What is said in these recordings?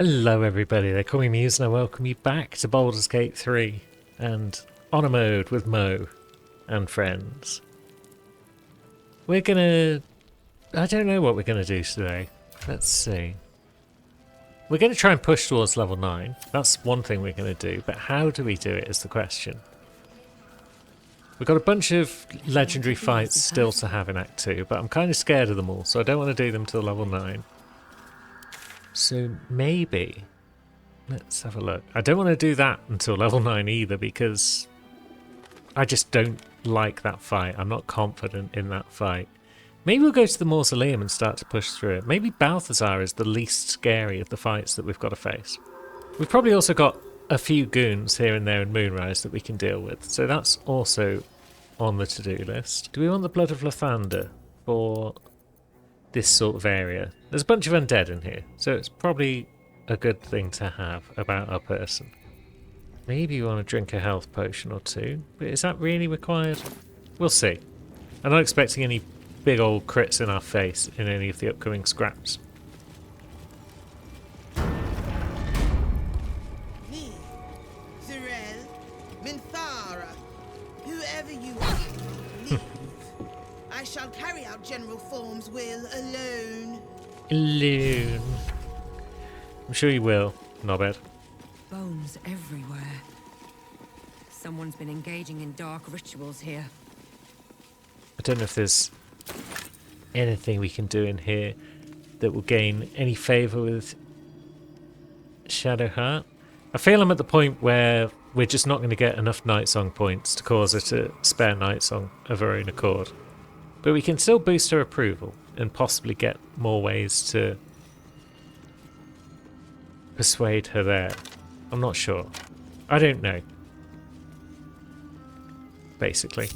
Hello everybody, they call me Muse and I welcome you back to Baldur's Gate 3 and Honor Mode with Mo and friends. We're gonna... I don't know what we're gonna do today. Let's see. We're gonna try and push towards level 9. That's one thing we're gonna do, but how do we do it is the question. We've got a bunch of legendary fights still to have in Act 2, but I'm kind of scared of them all, so I don't want to do them till level 9. So maybe, let's have a look. I don't want to do that until level 9 either because I just don't like that fight. I'm not confident in that fight. Maybe we'll go to the Mausoleum and start to push through it. Maybe Balthazar is the least scary of the fights that we've got to face. We've probably also got a few goons here and there in Moonrise that we can deal with. So that's also on the to-do list. Do we want the Blood of Lathander for this sort of area? There's a bunch of undead in here, so it's probably a good thing to have about our person. Maybe you want to drink a health potion or two, but is that really required? We'll see. I'm not expecting any big old crits in our face in any of the upcoming scraps. Me, Zirel, Minthara, whoever you are, leave. I shall carry out General Form's will alone. Alone. I'm sure you will, Nobbed. Bones everywhere. Someone's been engaging in dark rituals here. I don't know if there's anything we can do in here that will gain any favour with Shadowheart. I feel I'm at the point where we're just not going to get enough Night Song points to cause her to spare Night Song of her own accord. But we can still boost her approval and possibly get more ways to persuade her there. I'm not sure. I don't know. Basically,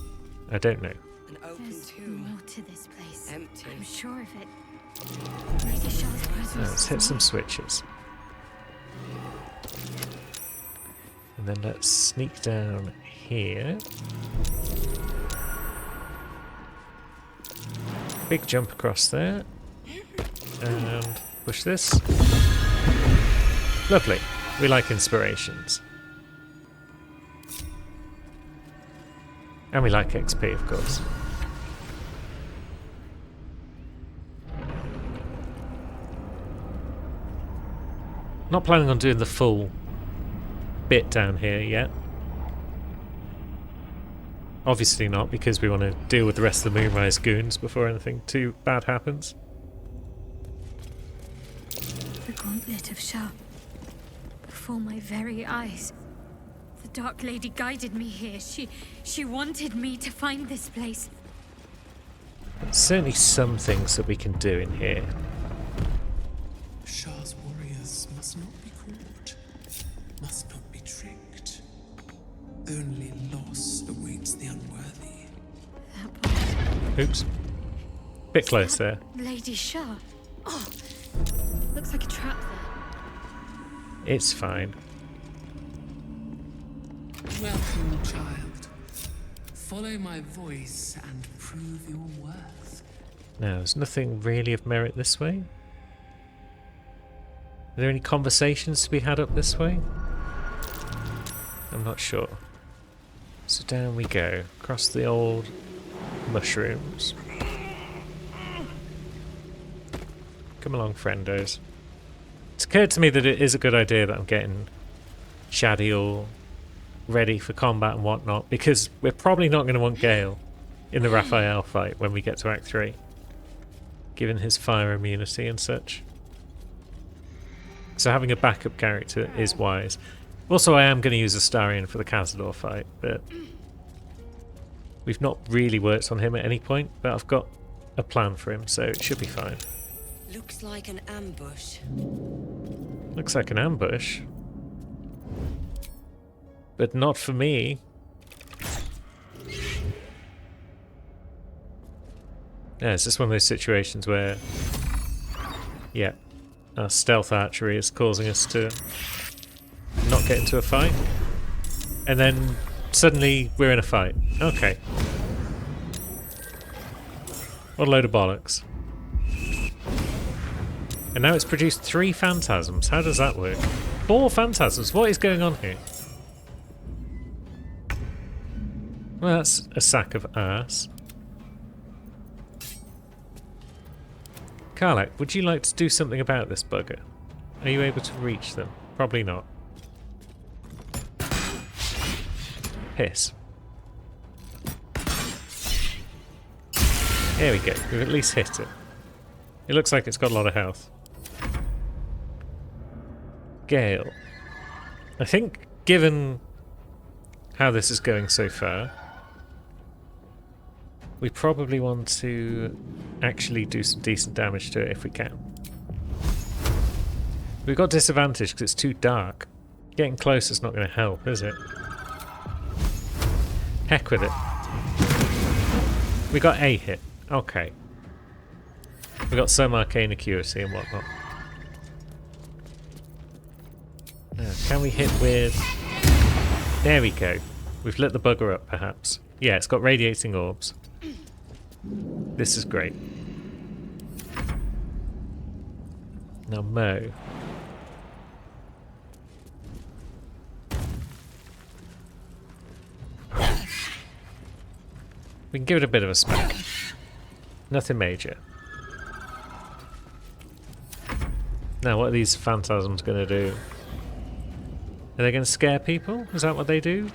I don't know. An open There's tomb. more to this place. Empty. I'm sure of it. Lady Shah's presence. Let's hit some switches. And then let's sneak down here. Big jump across there. And push this. Lovely. We like inspirations. And we like XP, of course. Not planning on doing the full bit down here yet. Obviously not, because we want to deal with the rest of the Moonrise goons before anything too bad happens. The gauntlet of Shah. Before my very eyes. The Dark Lady guided me here. She wanted me to find this place. There's certainly some things that we can do in here. Shah's warriors must not be caught, must not be tricked. Only loss awaits the unworthy. That was Oops. Bit close there. Lady Shah. Oh, looks like a trap there. It's fine. Welcome, child. Follow my voice and prove your worth. Now, there's nothing really of merit this way. Are there any conversations to be had up this way? I'm not sure. So down we go, across the old mushrooms. Come along, friendos. It's occurred to me that it is a good idea that I'm getting Shaddy all ready for combat and whatnot, because we're probably not going to want Gale in the Raphael fight when we get to Act 3, given his fire immunity and such. So having a backup character is wise. Also, I am going to use Astarion for the Cazador fight, but we've not really worked on him at any point, but I've got a plan for him, so it should be fine. Looks like an ambush. Looks like an ambush. But not for me. Yeah, it's just one of those situations where, yeah, our stealth archery is causing us to not get into a fight. And then suddenly we're in a fight. Okay. What a load of bollocks. And now it's produced 3 phantasms. How does that work? 4 phantasms? What is going on here? Well, that's a sack of ass. Karlach, would you like to do something about this bugger? Are you able to reach them? Probably not. Piss. There we go. We've at least hit it. It looks like it's got a lot of health. Gale. I think, given how this is going so far, we probably want to actually do some decent damage to it if we can. We've got disadvantage because it's too dark. Getting close is not going to help, is it? Heck with it. We got a hit. Okay. We got some arcane accuracy and whatnot. Now, can we hit with... There we go. We've lit the bugger up, perhaps. Yeah, it's got radiating orbs. This is great. Now, Mo. We can give it a bit of a smack. Nothing major. Now, what are these phantasms going to do? Are they going to scare people? Is that what they do?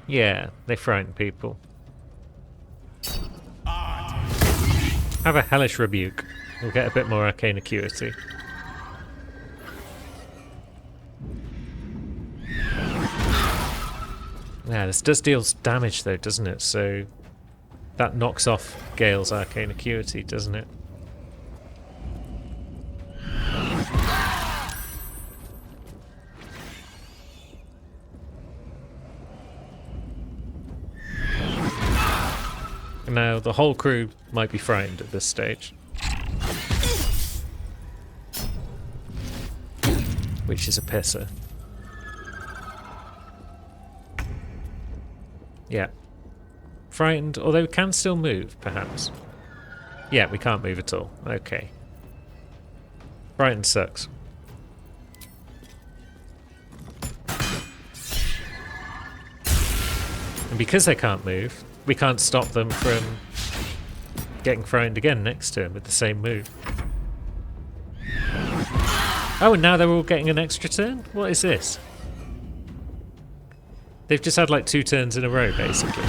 Yeah, they frighten people. Have a hellish rebuke. We'll get a bit more arcane acuity. Yeah, this does deal damage though, doesn't it? So that knocks off Gale's arcane acuity, doesn't it? Now, the whole crew might be frightened at this stage. Which is a pisser. Yeah. Frightened, although we can still move, perhaps. Yeah, we can't move at all. Okay. Frightened sucks. And because they can't move, we can't stop them from getting frightened again next turn with the same move. Oh, and now they're all getting an extra turn? What is this? They've just had like 2 turns in a row, basically.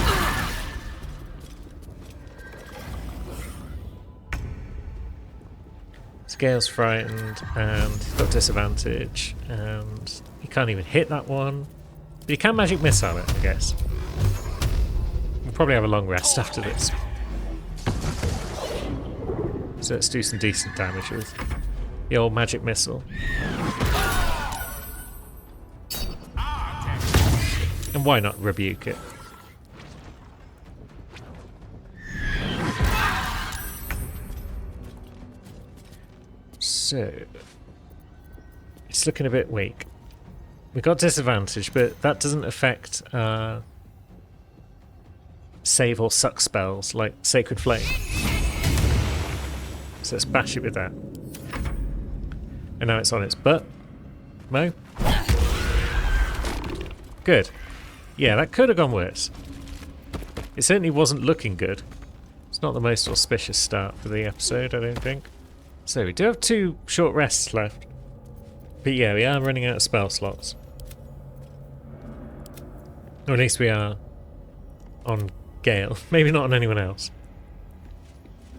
Scale's frightened, and he's got disadvantage, and he can't even hit that one. But he can magic missile it, I guess. We'll probably have a long rest after this. So let's do some decent damage with the old magic missile. And why not rebuke it? So it's looking a bit weak. We got disadvantage, but that doesn't affect save or suck spells like Sacred Flame. So let's bash it with that. And now it's on its butt. Mo? Good. Yeah, that could have gone worse. It certainly wasn't looking good. It's not the most auspicious start for the episode, I don't think. So we do have 2 short rests left. But yeah, we are running out of spell slots. Or at least we are on Gale. Maybe not on anyone else.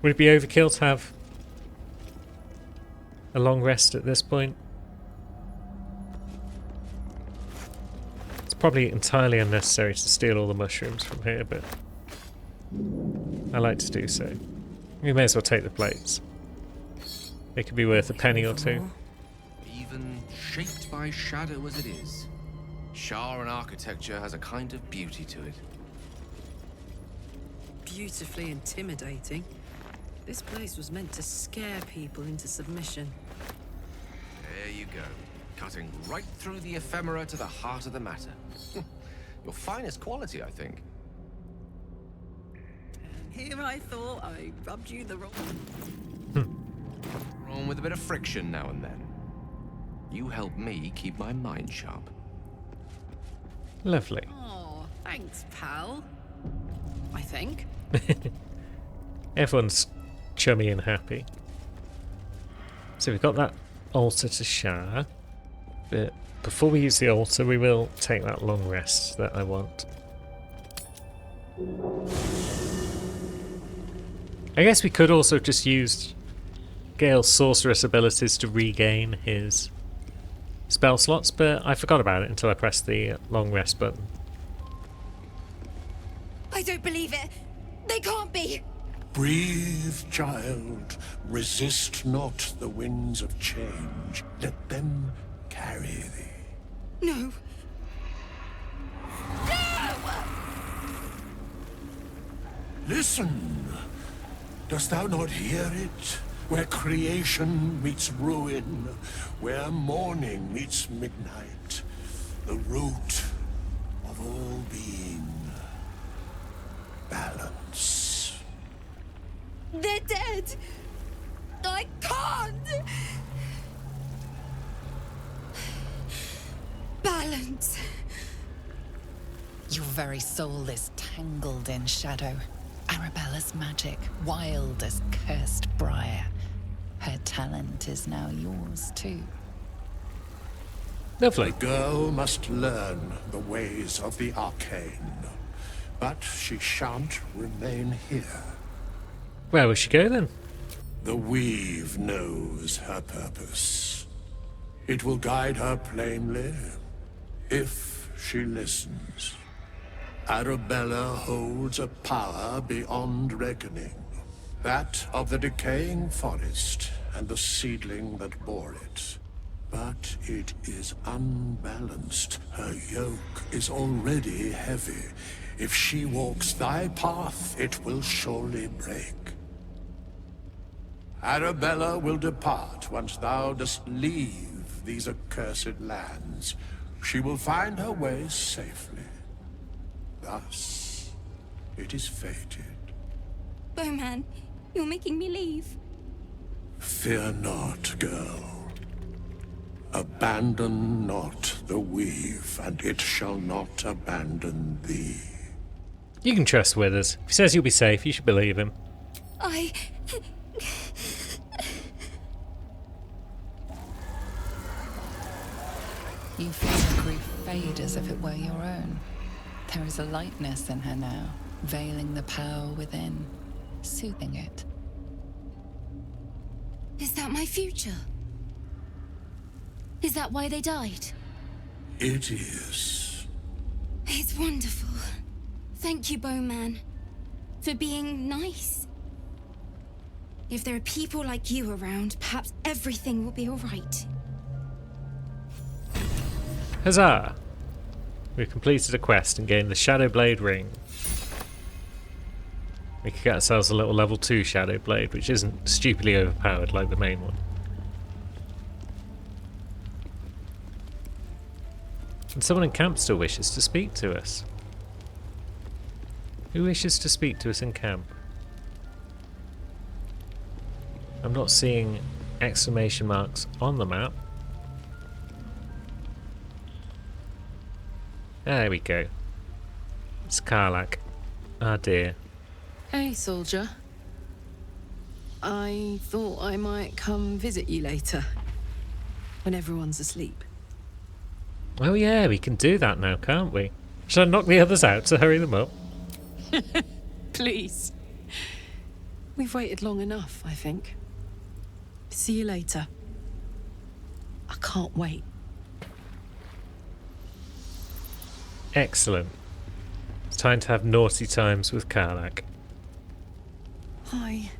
Would it be overkill to have a long rest at this point? It's probably entirely unnecessary to steal all the mushrooms from here, but I like to do so. We may as well take the plates. They could be worth a penny or 2. Even shaped by shadow as it is, Sharran architecture has a kind of beauty to it. Beautifully intimidating. This place was meant to scare people into submission. There you go. Cutting right through the ephemera to the heart of the matter. Your finest quality, I think. Here I thought I rubbed you the wrong... Wrong with a bit of friction now and then. You help me keep my mind sharp. Lovely. Oh, thanks, pal. I think. Everyone's chummy and happy. So we've got that altar to share. But before we use the altar, we will take that long rest that I want. I guess we could also just use Gale's sorceress abilities to regain his spell slots, but I forgot about it until I pressed the long rest button. I don't believe it. They can't be. Breathe, child. Resist not the winds of change. Let them carry thee. No. Listen. Dost thou not hear it? Where creation meets ruin, where morning meets midnight, the root of all being. Balance. They're dead. I can't. Balance. Your very soul is tangled in shadow. Arabella's magic, wild as cursed briar. Her talent is now yours too. Lovely. The girl must learn the ways of the arcane, but she shan't remain here. Where will she go then? The weave knows her purpose. It will guide her plainly, if she listens. Arabella holds a power beyond reckoning. That of the decaying forest and the seedling that bore it. But it is unbalanced. Her yoke is already heavy. If she walks thy path, it will surely break. Arabella will depart once thou dost leave these accursed lands. She will find her way safely. Thus, it is fated. Bowman, you're making me leave. Fear not, girl. Abandon not the weave, and it shall not abandon thee. You can trust Withers. If he says you'll be safe, you should believe him. You feel her grief fade as if it were your own. There is a lightness in her now, veiling the power within, soothing it. Is that my future? Is that why they died? It is. It's wonderful. Thank you, Bowman, for being nice. If there are people like you around, perhaps everything will be all right. Huzzah! We've completed a quest and gained the Shadow Blade ring. We could get ourselves a little level 2 Shadow Blade, which isn't stupidly overpowered like the main one. And someone in camp still wishes to speak to us. Who wishes to speak to us in camp? I'm not seeing exclamation marks on the map. There we go. It's Karlach. Ah dear. Hey, soldier. I thought I might come visit you later, when everyone's asleep. Oh yeah, we can do that now, can't we? Should I knock the others out to hurry them up? Please. We've waited long enough, I think. See you later. I can't wait. Excellent. It's time to have naughty times with Karlach. Hi.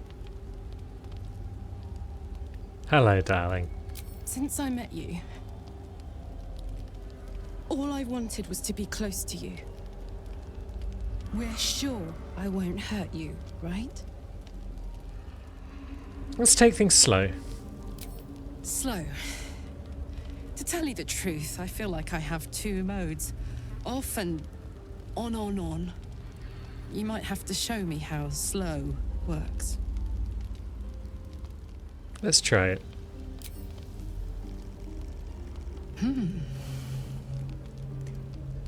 Hello, darling. Since I met you, all I wanted was to be close to you. We're sure I won't hurt you, right? Let's take things slow. Slow. To tell you the truth, I feel like I have two modes. Off and on. You might have to show me how slow works. Let's try it.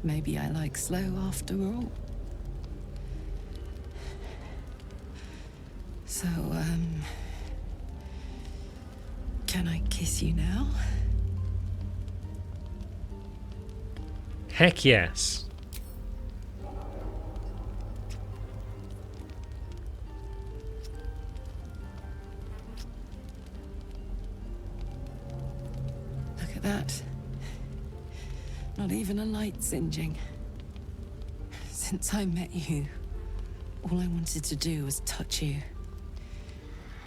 Maybe I like slow after all. So, can I kiss you now? Heck yes. Look at that. Not even a light singeing. Since I met you, all I wanted to do was touch you.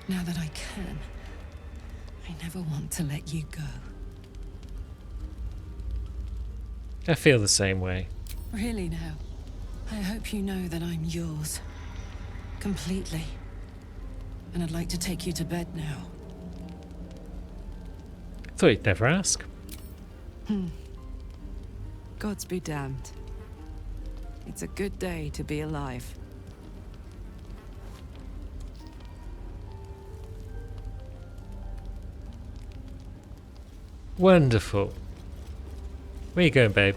Now that I can, I never want to let you go. I feel the same way. Really now, I hope you know that I'm yours. Completely. And I'd like to take you to bed now. Thought you'd never ask. Gods be damned. It's a good day to be alive. Wonderful. Where you going, babe?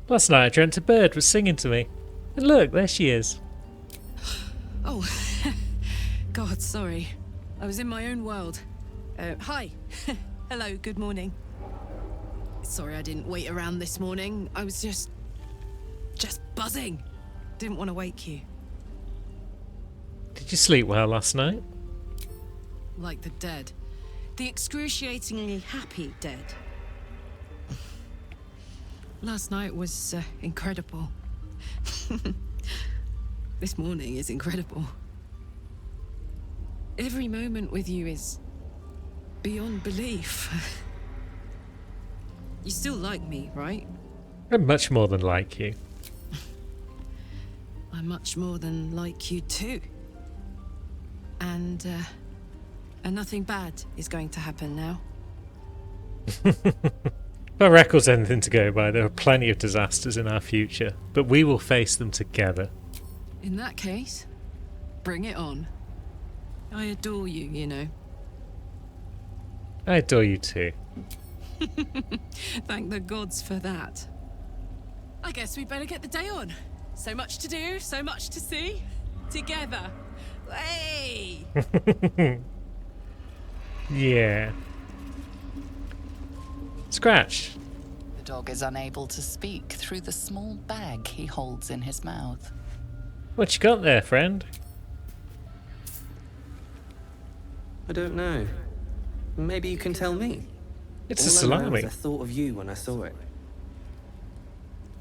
Last night I dreamt a bird was singing to me. And look, there she is. Oh, God, sorry. I was in my own world. Hi. Hello, good morning. Sorry I didn't wait around this morning. I was just buzzing. Didn't want to wake you. Did you sleep well last night? Like the dead. The excruciatingly happy dead. Last night was incredible. This morning is incredible. Every moment with you is beyond belief. You still like me, right? I'm much more than like you. I'm much more than like you too. And nothing bad is going to happen now. If our record's anything to go by, there are plenty of disasters in our future, but we will face them together. In that case, bring it on. I adore you, you know. I adore you too. Thank the gods for that. I guess we better get the day on. So much to do, so much to see. Together. Hey! Yeah. Scratch. The dog is unable to speak through the small bag he holds in his mouth. What you got there, friend? I don't know. Maybe you can tell me. It's All a I know salami. is I thought of you when I saw it.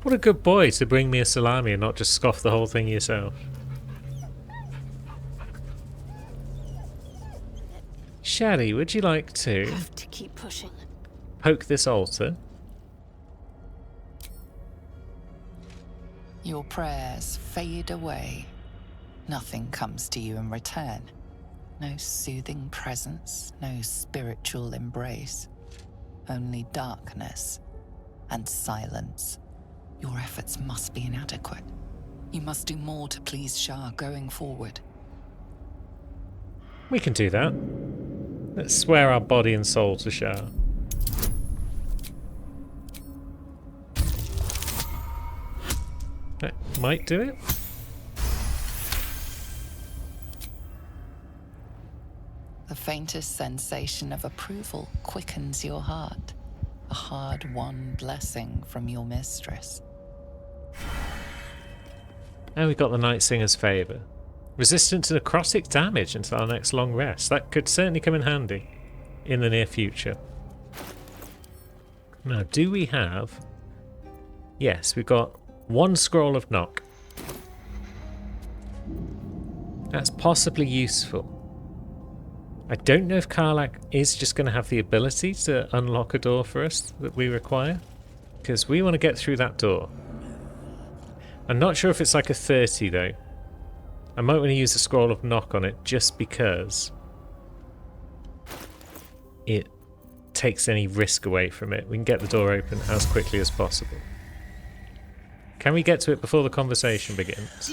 What a good boy to bring me a salami and not just scoff the whole thing yourself. Shaddy, would you like to Have to keep pushing. poke this altar? Your prayers fade away. Nothing comes to you in return. No soothing presence, no spiritual embrace. Only darkness and silence. Your efforts must be inadequate. You must do more to please Shah going forward. We can do that. Let's swear our body and soul to Shah. That might do it. The faintest sensation of approval quickens your heart. A hard-won blessing from your mistress. And we got the Night Singer's favour. Resistant to necrotic damage until our next long rest. That could certainly come in handy in the near future. Now, do we have... Yes, we've got one Scroll of Knock. That's possibly useful. I don't know if Karlach is just going to have the ability to unlock a door for us that we require. Because we want to get through that door. I'm not sure if it's like a 30 though. I might want to use a Scroll of Knock on it just because it takes any risk away from it. We can get the door open as quickly as possible. Can we get to it before the conversation begins?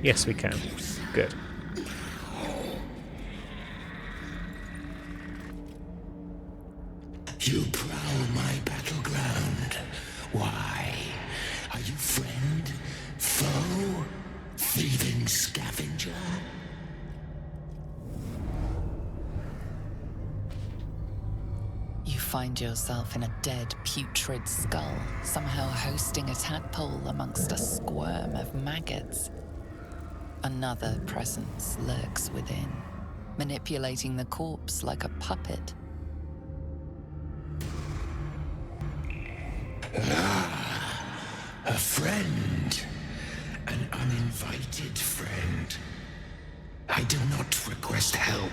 Yes, we can. Good. You prowl my battleground. Why? Are you friend? Foe? Thieving scavenger? You find yourself in a dead, putrid skull, somehow hosting a tadpole amongst a squirm of maggots. Another presence lurks within, manipulating the corpse like a puppet. A friend. An uninvited friend. I do not request help.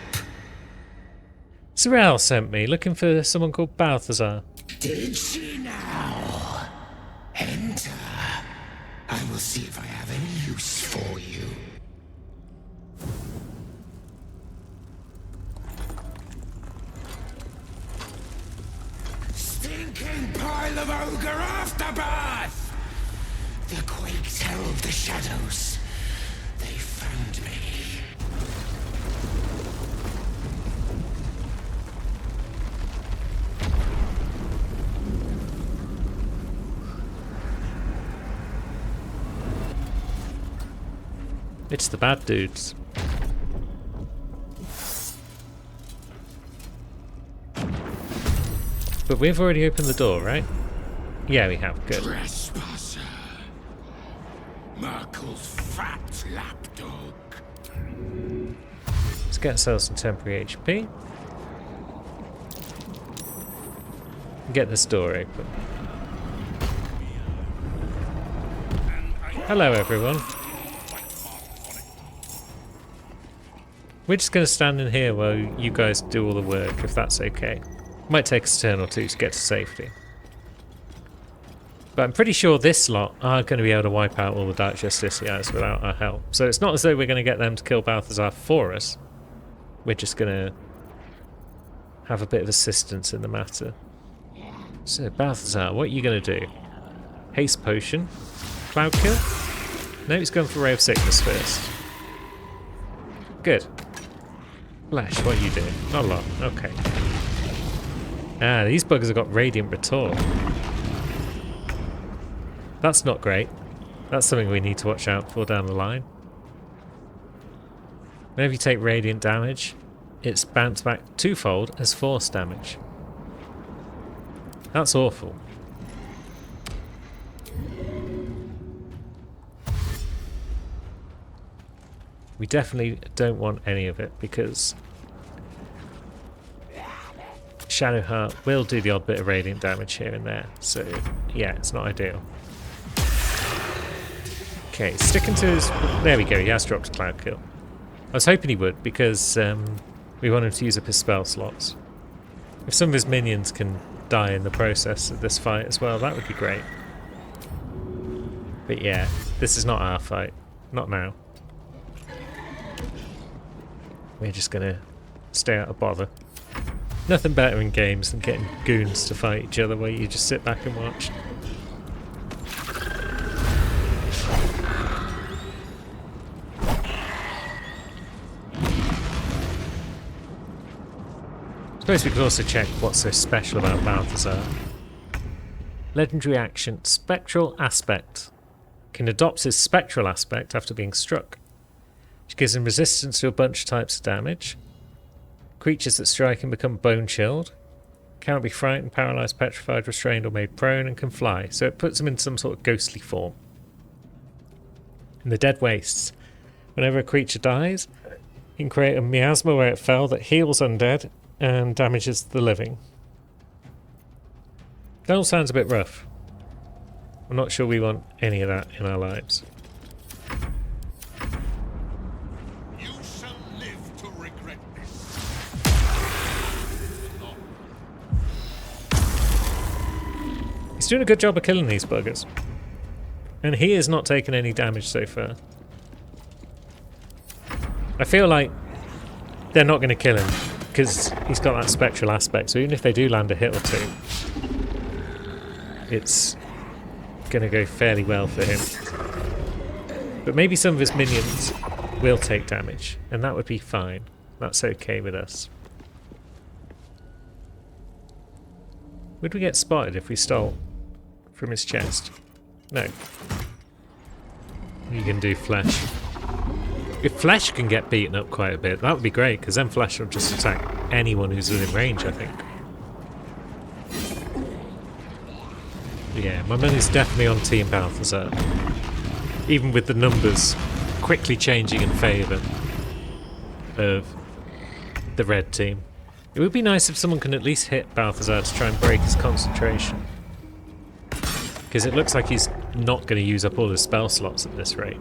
Sorrel sent me, looking for someone called Balthazar. Did she now? Enter. I will see if I have any use for you. Stinking pile of ogre afterbirth! The quakes herald the shadows. They found me. It's the bad dudes. But we've already opened the door, right? Yeah, we have. Good. Trespasser. Merkel's fat lapdog. Let's get ourselves some temporary HP. Get this door open. Hello, everyone. We're just going to stand in here while you guys do all the work, if that's okay. Might take us a turn or two to get to safety. But I'm pretty sure this lot are going to be able to wipe out all the Dark Justiciars without our help. So it's not as though we're going to get them to kill Balthazar for us. We're just going to have a bit of assistance in the matter. So Balthazar, what are you going to do? Haste Potion? Cloud Kill? No, he's going for Ray of Sickness first. Good. Flash, what are you doing? Not a lot. Okay. Ah, these buggers have got Radiant Retort. That's not great. That's something we need to watch out for down the line. Whenever you take Radiant damage, it's bounced back twofold as force damage. That's awful. We definitely don't want any of it because Shadowheart will do the odd bit of radiant damage here and there, so yeah, it's not ideal. Okay, sticking to his... There we go, he has dropped a Cloud Kill. I was hoping he would because we want him to use up his spell slots. If some of his minions can die in the process of this fight as well, that would be great. But yeah, this is not our fight. Not now. We're just gonna stay out of bother. Nothing better in games than getting goons to fight each other where you just sit back and watch. I suppose we could also check what's so special about Balthazar. Legendary action, Spectral Aspect. Can adopt his spectral aspect after being struck. Which gives him resistance to a bunch of types of damage. Creatures that strike him become bone chilled. Cannot be frightened, paralysed, petrified, restrained or made prone, and can fly. So it puts him in some sort of ghostly form. In the Dead Wastes, whenever a creature dies, you can create a miasma where it fell that heals undead and damages the living. That all sounds a bit rough. I'm not sure we want any of that in our lives. You shall live to regret this. He's doing a good job of killing these buggers. And he has not taken any damage so far. I feel like they're not going to kill him because he's got that spectral aspect, so even if they do land a hit or two, it's going to go fairly well for him. But maybe some of his minions will take damage, and that would be fine. That's okay with us. Would we get spotted if we stole from his chest? No. You can do flesh. If flesh can get beaten up quite a bit, that would be great, because then flesh will just attack anyone who's within range, I think. Yeah, my money's definitely on Team Balthazar. Even with the numbers quickly changing in favour of the red team. It would be nice if someone can at least hit Balthazar to try and break his concentration. Because it looks like he's not going to use up all his spell slots at this rate.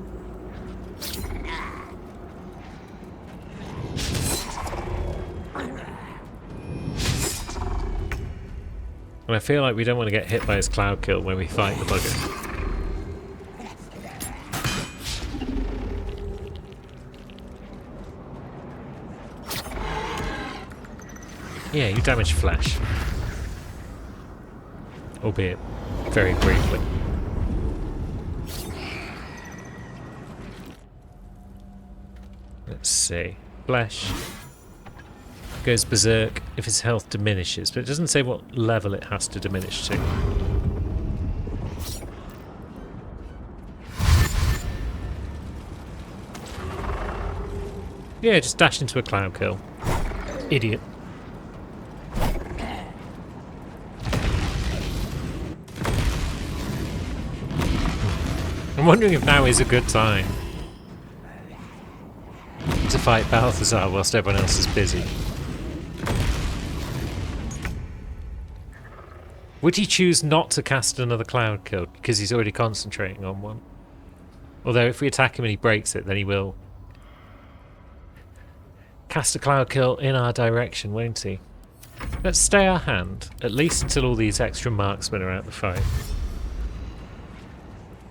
And I feel like we don't want to get hit by his cloud kill when we fight the bugger. Yeah, you damage flesh. Albeit very briefly. Let's see. Flesh goes berserk if his health diminishes, but it doesn't say what level it has to diminish to. Yeah, just dash into a cloud kill. Idiot. I'm wondering if now is a good time to fight Balthazar whilst everyone else is busy. Would he choose not to cast another cloud kill because he's already concentrating on one? Although if we attack him and he breaks it, then he will cast a cloud kill in our direction, won't he? Let's stay our hand, at least until all these extra marksmen are out the fight.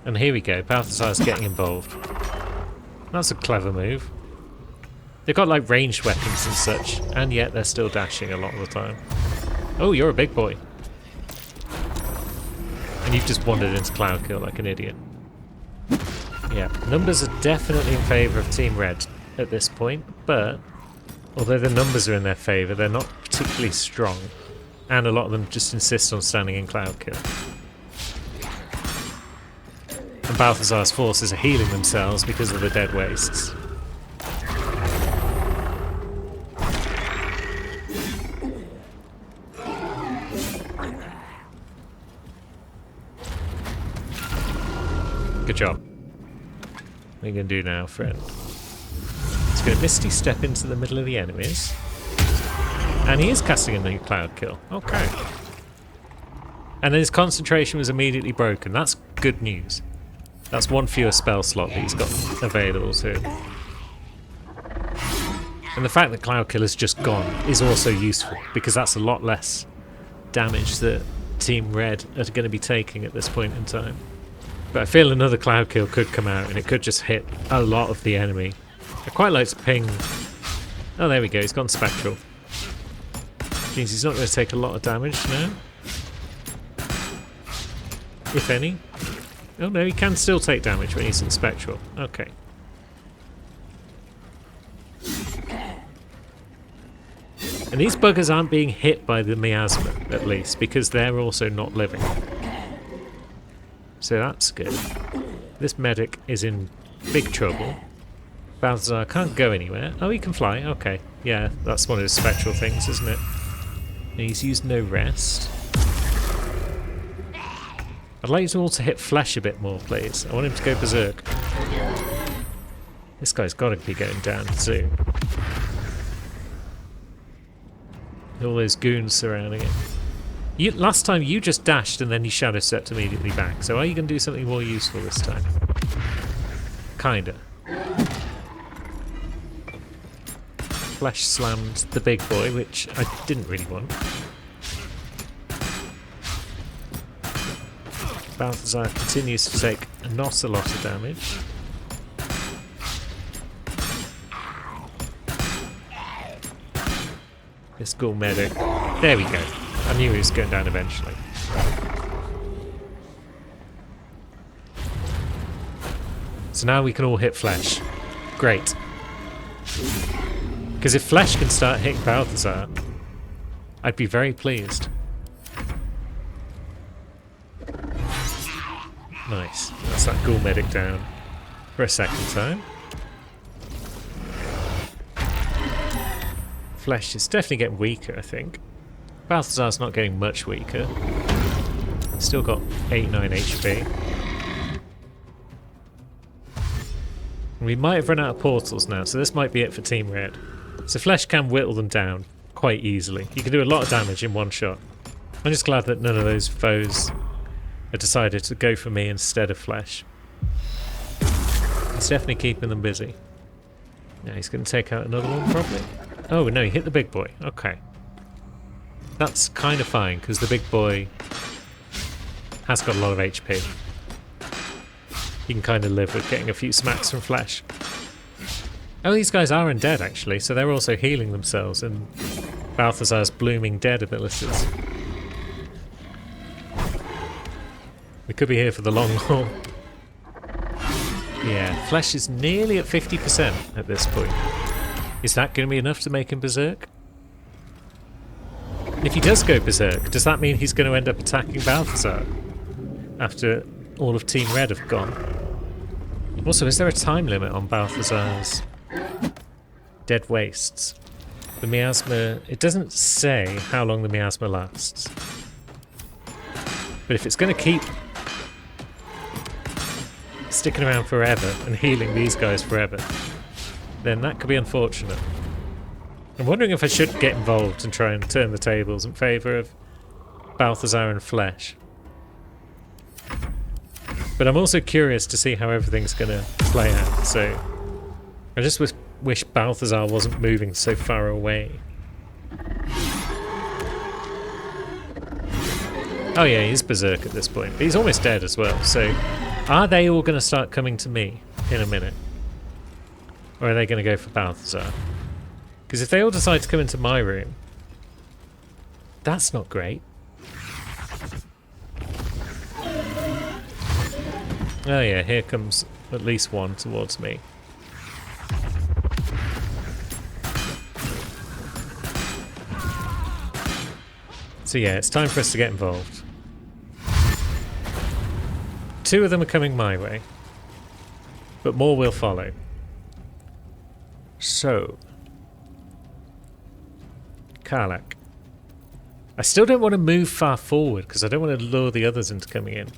And here we go, Balthazar's getting involved. That's a clever move. They've got like ranged weapons and such, and yet they're still dashing a lot of the time. Oh, you're a big boy. And you've just wandered into cloud kill like an idiot. Yeah, numbers are definitely in favour of Team Red at this point, but although the numbers are in their favour, they're not particularly strong. And a lot of them just insist on standing in cloud kill. And Balthazar's forces are healing themselves because of the dead wastes. Good job. What are you going to do now, friend? He's going to Misty Step into the middle of the enemies. And he is casting a new cloud kill. Okay. And his concentration was immediately broken. That's good news. That's one fewer spell slot that he's got available to him. And the fact that Cloud Kill is just gone is also useful, because that's a lot less damage that Team Red are going to be taking at this point in time. But I feel another Cloud Kill could come out and it could just hit a lot of the enemy. I quite like to ping... Oh, there we go, he's gone Spectral. Means he's not going to take a lot of damage now. If any. Oh no, he can still take damage when he's in Spectral. Okay. And these buggers aren't being hit by the miasma, at least, because they're also not living. So that's good. This medic is in big trouble. Balthazar can't go anywhere. Oh, he can fly. Okay. Yeah, that's one of his spectral things, isn't it? And he's used no rest. I'd like you all to hit flesh a bit more, please. I want him to go berserk. This guy's got to be going down soon. All those goons surrounding it. Last time you just dashed and then you shadow stepped immediately back. So are you going to do something more useful this time? Kinda. Flesh slammed the big boy, which I didn't really want. Balthazar continues to take not a lot of damage. this ghoul medic. There we go. I knew he was going down eventually. So now we can all hit Flesh. Great. Because if Flesh can start hitting Balthazar, I'd be very pleased. Nice. That's that ghoul medic down for a second time. Flesh is definitely getting weaker, I think. Balthazar's not getting much weaker. Still got 8-9 HP. We might have run out of portals now, so this might be it for Team Red. So Flesh can whittle them down quite easily. You can do a lot of damage in one shot. I'm just glad that none of those foes have decided to go for me instead of Flesh. It's definitely keeping them busy. Now he's going to take out another one, probably. Oh, no, he hit the big boy. Okay. That's kind of fine, because the big boy has got a lot of HP. You can kind of live with getting a few smacks from Flesh. Oh, these guys are undead, actually, so they're also healing themselves in Balthazar's blooming dead abilities. We could be here for the long haul. Yeah, Flesh is nearly at 50% at this point. Is that going to be enough to make him berserk? If he does go berserk, does that mean he's going to end up attacking Balthazar after all of Team Red have gone? Also, is there a time limit on Balthazar's Dead Wastes? The miasma, it doesn't say how long the miasma lasts. But if it's going to keep sticking around forever and healing these guys forever, then that could be unfortunate. I'm wondering if I should get involved and try and turn the tables in favour of Balthazar and Flesh. But I'm also curious to see how everything's going to play out, so I just wish Balthazar wasn't moving so far away. Oh yeah, he's berserk at this point, but he's almost dead as well, so are they all going to start coming to me in a minute? Or are they going to go for Balthazar? Because if they all decide to come into my room, that's not great. Oh yeah, here comes at least one towards me. So yeah, it's time for us to get involved. 2 of them are coming my way, but more will follow. So, Karlach. I still don't want to move far forward because I don't want to lure the others into coming in.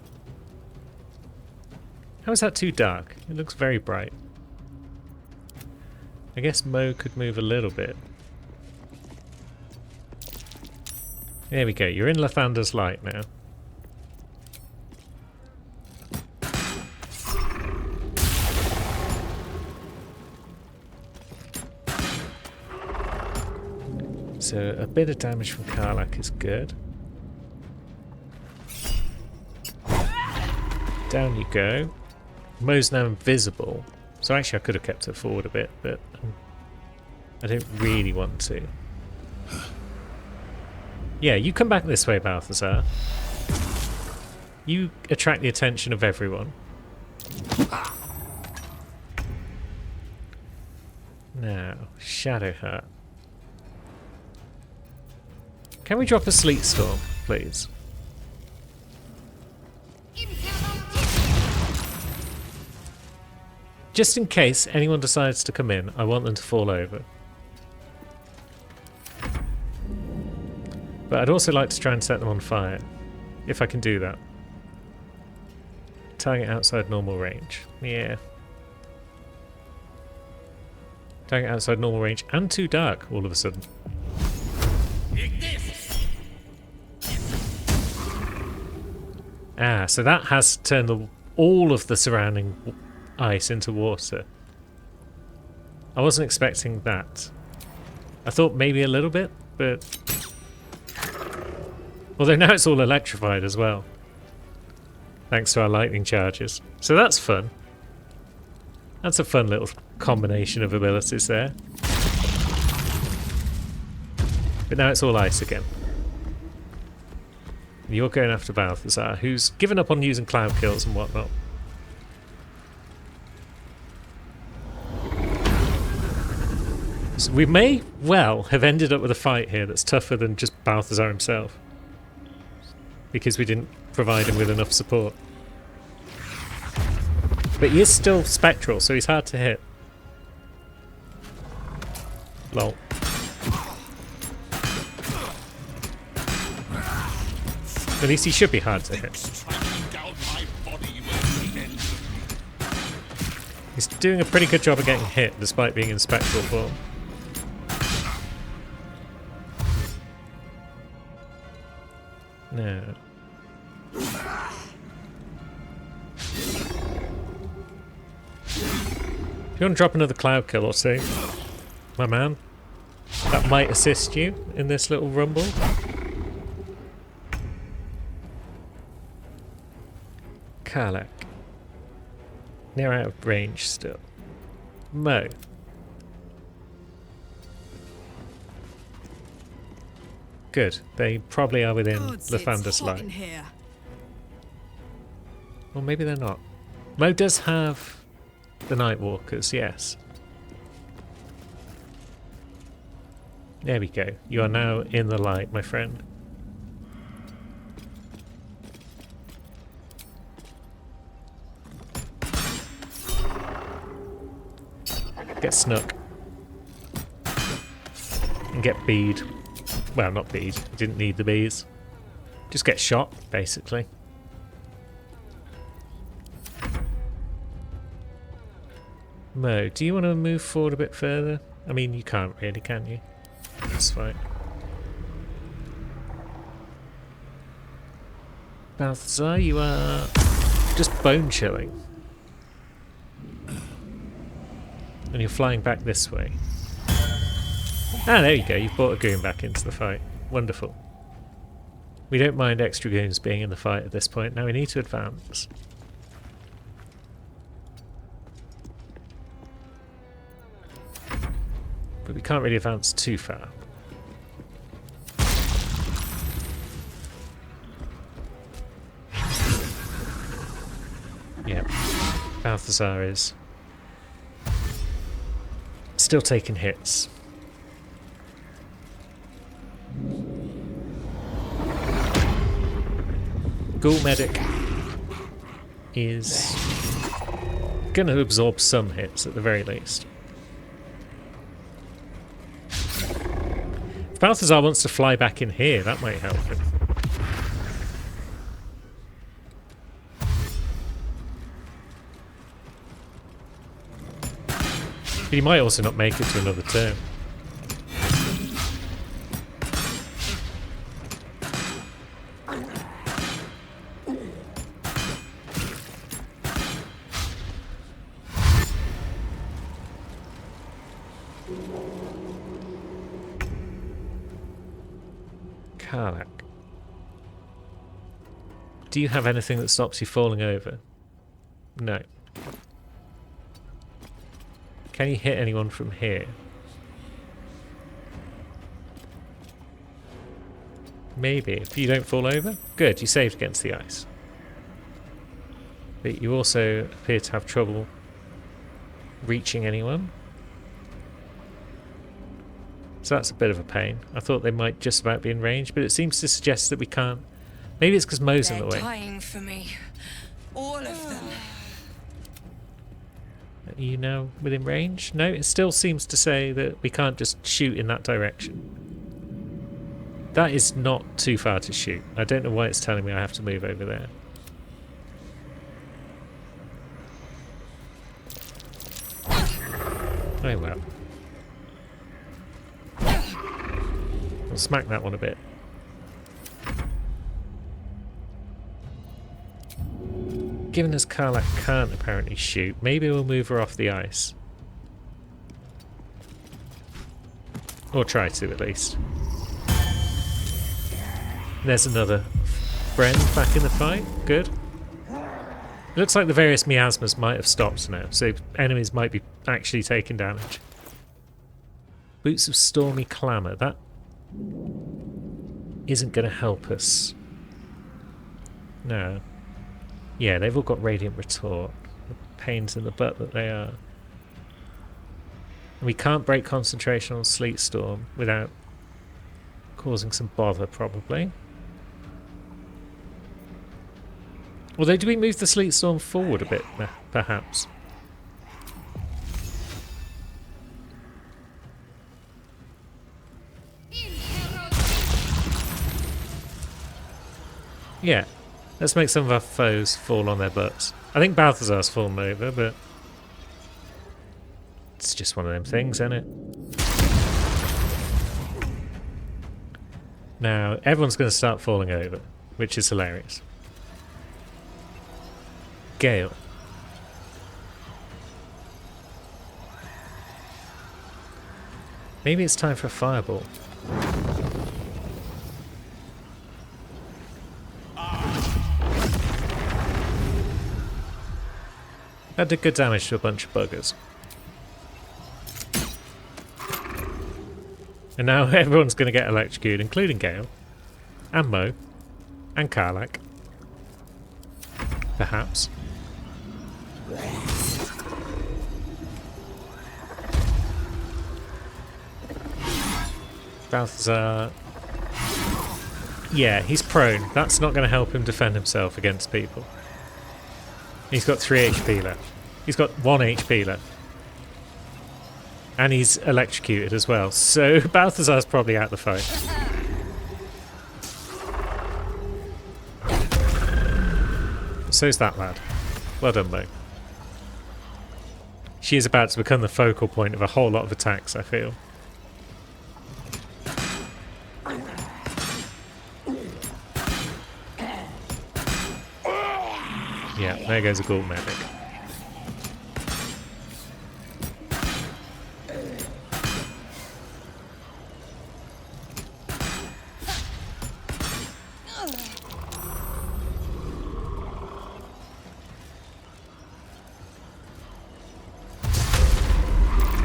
How is that too dark? It looks very bright. I guess Mo could move a little bit. There we go, you're in Lathander's light now. So a bit of damage from Karlach is good. Down you go. Mo's now invisible. So actually I could have kept her forward a bit, but I don't really want to. Yeah, you come back this way, Balthazar. You attract the attention of everyone. Now, Shadowheart. Can we drop a Sleet Storm, please? Just in case anyone decides to come in, I want them to fall over. But I'd also like to try and set them on fire, if I can do that. Target outside normal range. Yeah. Target outside normal range and too dark all of a sudden. Ah, so that has turned all of the surrounding ice into water. I wasn't expecting that. I thought maybe a little bit, but... although now it's all electrified as well. Thanks to our lightning charges. So that's fun. That's a fun little combination of abilities there. But now it's all ice again. You're going after Balthazar, who's given up on using cloud kills and whatnot. So we may well have ended up with a fight here that's tougher than just Balthazar himself. Because we didn't provide him with enough support. But he is still spectral, so he's hard to hit. Lol. At least he should be hard to hit. He's doing a pretty good job of getting hit, despite being in spectral form. No. If you want to drop another cloud kill or two, my man, that might assist you in this little rumble. Karlach. Near out of range still. Mo. Good. They probably are within Lathander's light. Well, maybe they're not. Mo does have the Nightwalkers, yes. There we go. You are now in the light, my friend. Get snuck. And get bead. Well, not bead. You didn't need the bees. Just get shot, basically. Mo, do you want to move forward a bit further? I mean, you can't really, can you? That's fine. Balthazar, you are just bone chilling. And you're flying back this way. Ah, there you go. You've brought a goon back into the fight. Wonderful. We don't mind extra goons being in the fight at this point. Now we need to advance. But we can't really advance too far. Yeah, Balthazar is still taking hits. Ghoul Medic is going to absorb some hits at the very least. If Balthazar wants to fly back in here, that might help him. But he might also not make it to another turn. Karlach. Do you have anything that stops you falling over? No. Can you hit anyone from here? Maybe, if you don't fall over. Good, you saved against the ice. But you also appear to have trouble reaching anyone. So that's a bit of a pain. I thought they might just about be in range, but it seems to suggest that we can't. Maybe it's because Mo's in the way. They're dying for me. All of them. Are you now within range? No, it still seems to say that we can't just shoot in that direction. That is not too far to shoot. I don't know why it's telling me I have to move over there. Oh well. I'll smack that one a bit. Given as Karlach can't apparently shoot, maybe we'll move her off the ice. Or try to, at least. There's another friend back in the fight. Good. It looks like the various miasmas might have stopped now, so enemies might be actually taking damage. Boots of Stormy Clamour. That isn't going to help us. No. Yeah, they've all got Radiant Retort. The pains in the butt that they are. And we can't break concentration on Sleet Storm without causing some bother, probably. Although, do we move the Sleet Storm forward a bit, perhaps? Yeah, let's make some of our foes fall on their butts. I think Balthazar's fallen over, but it's just one of them things, isn't it? Now, everyone's going to start falling over, which is hilarious. Gale. Maybe it's time for a fireball. That did good damage to a bunch of buggers. And now everyone's going to get electrocuted, including Gale. And Mo. And Karlach. Perhaps. Balthazar. Yeah, he's prone. That's not going to help him defend himself against people. He's got 3 HP left. He's got 1 HP left. And he's electrocuted as well. So Balthazar's probably out the fight. So's that lad. Well done, Mo. She is about to become the focal point of a whole lot of attacks, I feel. Yeah, there goes a Ghoul Medic.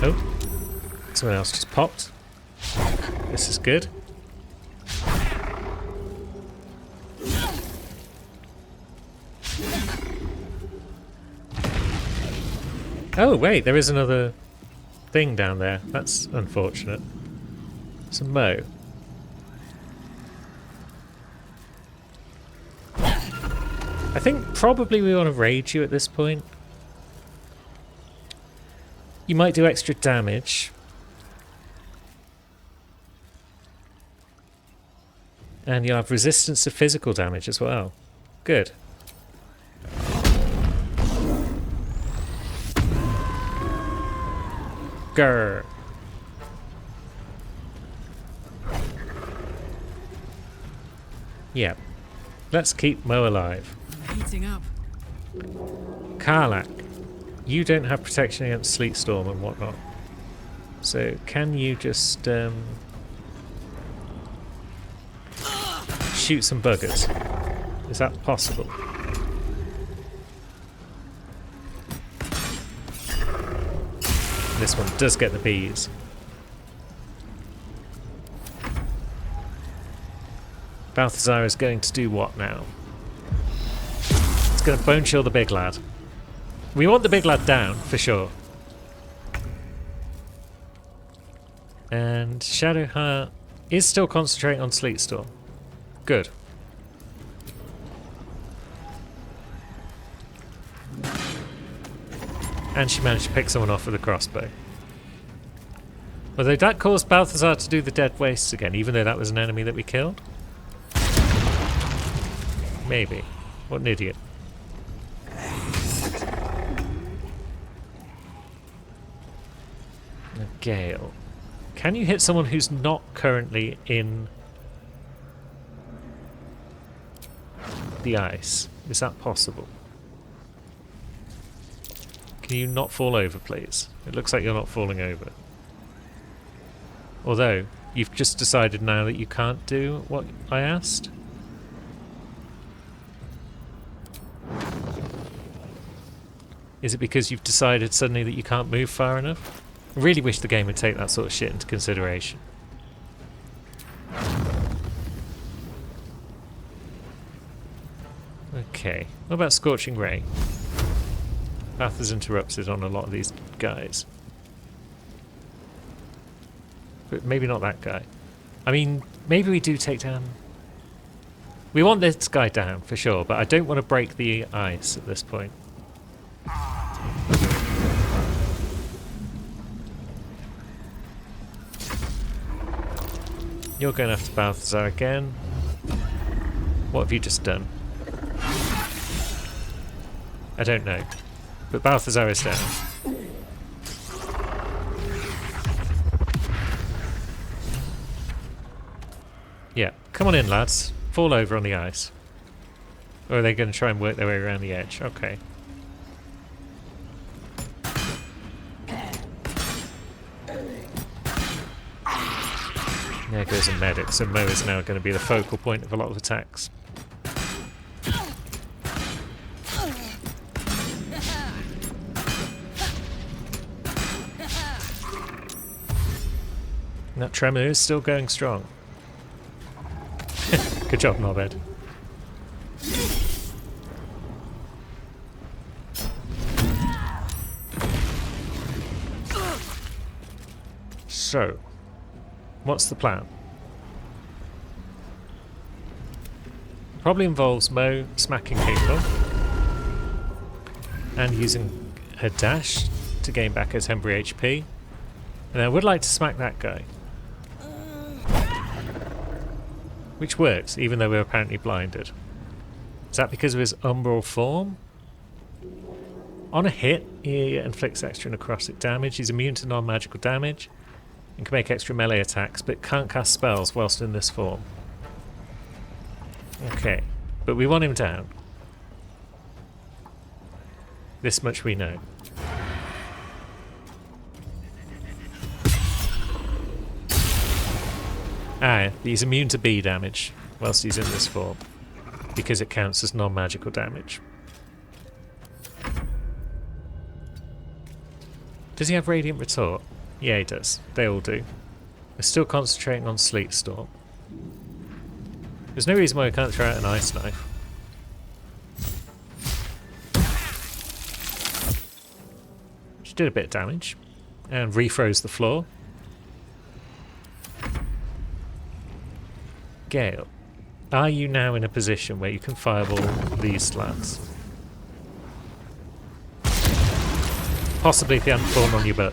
Oh, someone else just popped. This is good. Oh wait, there is another thing down there. That's unfortunate. So Mo. I think probably we want to raid you at this point. You might do extra damage. And you'll have resistance to physical damage as well. Good. Grr. Yeah. Let's keep Mo alive. Heating up. Karlach, you don't have protection against Sleet Storm and whatnot. So can you just shoot some buggers? Is that possible? This one does get the bees. Balthazar is going to do what now? It's going to bone chill the big lad. We want the big lad down, for sure. And Shadowheart is still concentrating on Sleet Storm. Good. And she managed to pick someone off with a crossbow. Although that caused Balthazar to do the Dead Wastes again, even though that was an enemy that we killed. Maybe. What an idiot. Now, Gale. Can you hit someone who's not currently in the ice? Is that possible? Can you not fall over, please? It looks like you're not falling over. Although, you've just decided now that you can't do what I asked? Is it because you've decided suddenly that you can't move far enough? I really wish the game would take that sort of shit into consideration. Okay, what about Scorching Ray? Path is interrupted on a lot of these guys. But maybe not that guy. I mean, maybe we do take down... We want this guy down, for sure, but I don't want to break the ice at this point. You're going after Balthazar again. What have you just done? I don't know. But Balthazar is down. Yeah, come on in, lads. Fall over on the ice. Or are they going to try and work their way around the edge? Okay. There goes a medic, so Mo is now going to be the focal point of a lot of attacks. And that tremor is still going strong. Good job, Knobhead. So, what's the plan? Probably involves Mo smacking people and using her dash to gain back her temporary HP. And I would like to smack that guy. Which works, even though we're apparently blinded. Is that because of his umbral form? On a hit, he inflicts extra necrotic damage. He's immune to non-magical damage and can make extra melee attacks, but can't cast spells whilst in this form. Okay, but we want him down. This much we know. Ah, he's immune to bee damage whilst he's in this form, because it counts as non-magical damage. Does he have Radiant Retort? Yeah, he does. They all do. We're still concentrating on Sleet Storm. There's no reason why we can't throw out an Ice Knife. She did a bit of damage, and refroze the floor. Gale, are you now in a position where you can fireball these slats? Possibly if you hadn't fallen on your butt.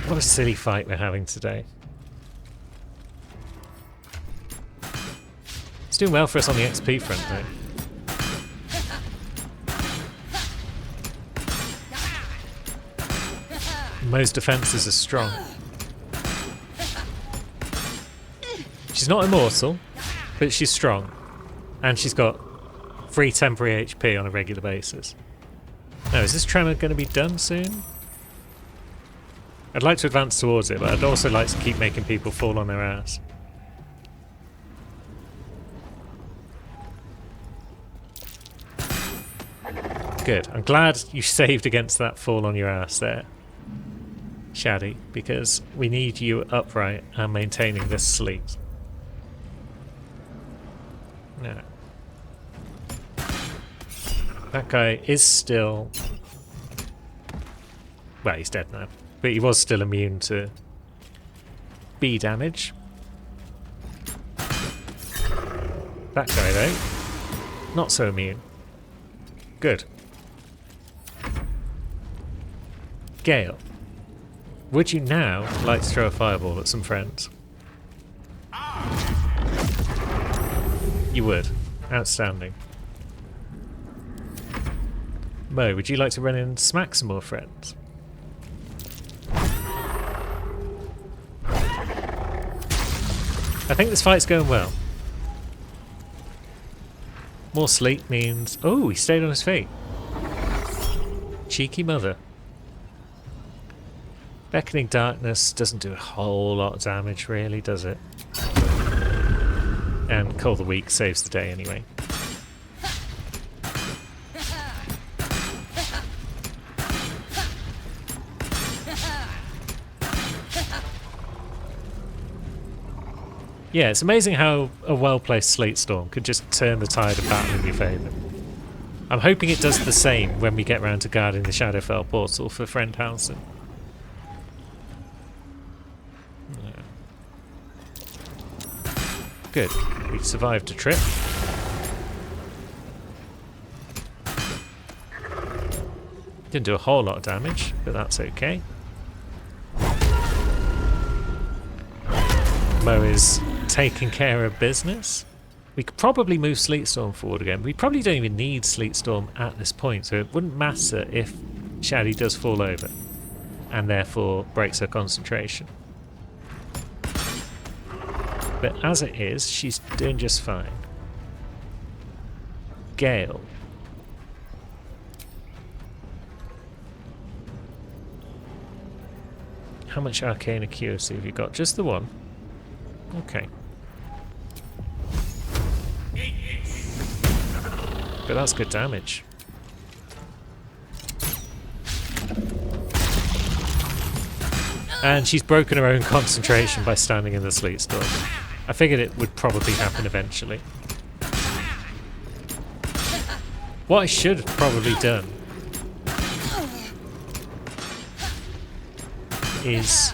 What a silly fight we're having today. It's doing well for us on the XP front though. Mo's defences are strong. She's not immortal, but she's strong. And she's got free temporary HP on a regular basis. Now, is this tremor going to be done soon? I'd like to advance towards it, but I'd also like to keep making people fall on their ass. Good. I'm glad you saved against that fall on your ass there, Shaddy, because we need you upright and maintaining this sleet. Now, that guy is still... Well, he's dead now, but he was still immune to bee damage. That guy, though, not so immune. Good. Gale, would you now like to throw a fireball at some friends? You would. Outstanding. Mo, would you like to run in and smack some more friends? I think this fight's going well. More sleep means... Oh, he stayed on his feet. Cheeky mother. Beckoning Darkness doesn't do a whole lot of damage, really, does it? And Call the Weak saves the day anyway. Yeah, it's amazing how a well-placed Sleet Storm could just turn the tide of battle in your favour. I'm hoping it does the same when we get round to guarding the Shadowfell portal for Friendhausen. Good. We survived a trip. Didn't do a whole lot of damage, but that's okay. Mo is taking care of business. We could probably move Sleet Storm forward again. We probably don't even need Sleet Storm at this point, so it wouldn't matter if Shaddy does fall over and therefore breaks her concentration. But as it is, she's doing just fine. Gale. How much arcane accuracy have you got? Just the one? Okay. But that's good damage. And she's broken her own concentration by standing in the Sleet Storm. I figured it would probably happen eventually. What I should have probably done is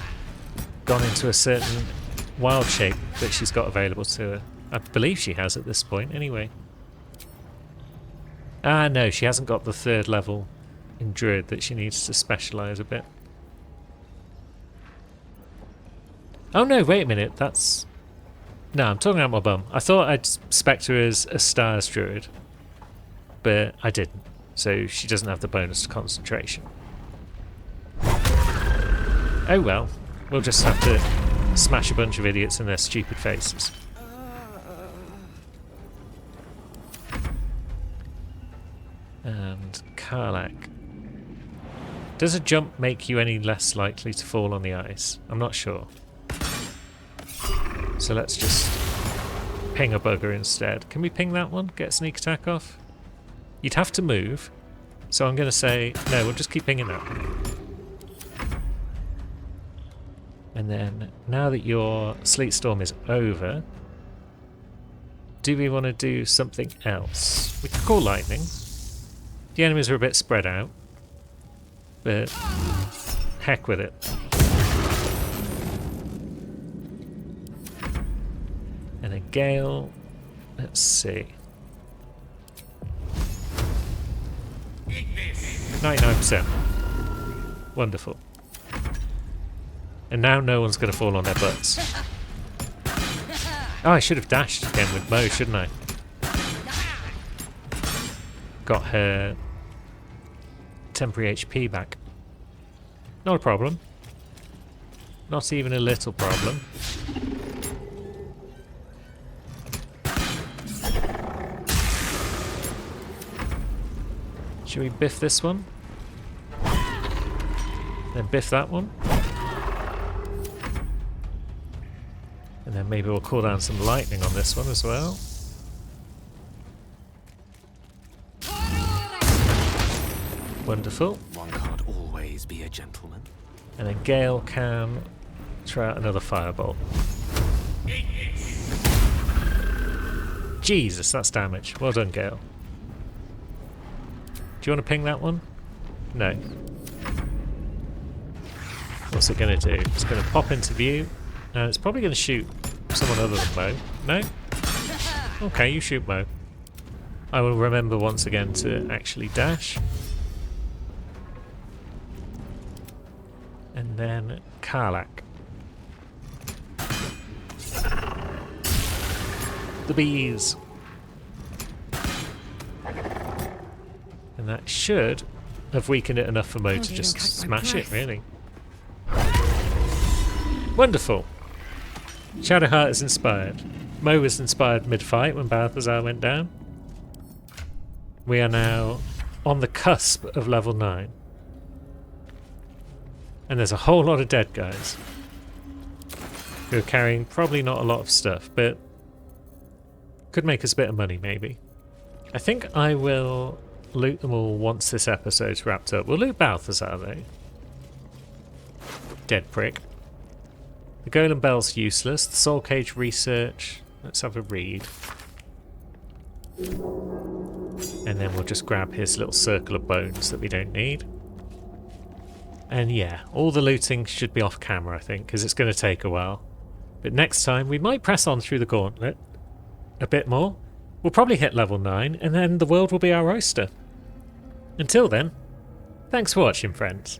gone into a certain wild shape that she's got available to her. I believe she has at this point anyway. Ah no, she hasn't got the 3rd level in Druid that she needs to specialise a bit. Oh no, wait a minute, that's... No, I'm talking about my bum. I thought I'd spec her as a Stars Druid, but I didn't, so she doesn't have the bonus to concentration. Oh well, we'll just have to smash a bunch of idiots in their stupid faces. And Karlach. Does a jump make you any less likely to fall on the ice? I'm not sure. So let's just ping a bugger instead. Can we ping that one? Get sneak attack off? You'd have to move. So I'm going to say, no, we'll just keep pinging that one. And then, now that your Sleet Storm is over, do we want to do something else? We could call Lightning. The enemies are a bit spread out, but heck with it. And a Gale, let's see. 99%. Wonderful. And now no one's going to fall on their butts. Oh, I should have dashed again with Mo, shouldn't I? Got her temporary HP back. Not a problem. Not even a little problem. Should we biff this one? Then biff that one? And then maybe we'll call down some lightning on this one as well. Wonderful. One can't always be a gentleman. And then Gale can try out another firebolt. Jesus, that's damage. Well done, Gale. Do you want to ping that one? No. What's it going to do? It's going to pop into view, and it's probably going to shoot someone other than Mo. No? Okay, you shoot Mo. I will remember once again to actually dash. And then Karlach. The bees. And that should have weakened it enough for Mo to just smash it, really. Wonderful. Shadowheart is inspired. Mo was inspired mid-fight when Balthazar went down. We are now on the cusp of level 9. And there's a whole lot of dead guys who are carrying probably not a lot of stuff, but could make us a bit of money maybe. I think I will loot them all once this episode's wrapped up. We'll loot Balthazar though. Dead prick. The Golem Bell's useless. The Soul Cage research. Let's have a read. And then we'll just grab his little circle of bones that we don't need. And yeah, all the looting should be off camera, I think, because it's going to take a while. But next time, we might press on through the gauntlet a bit more. We'll probably hit level 9, and then the world will be our oyster. Until then, thanks for watching, friends.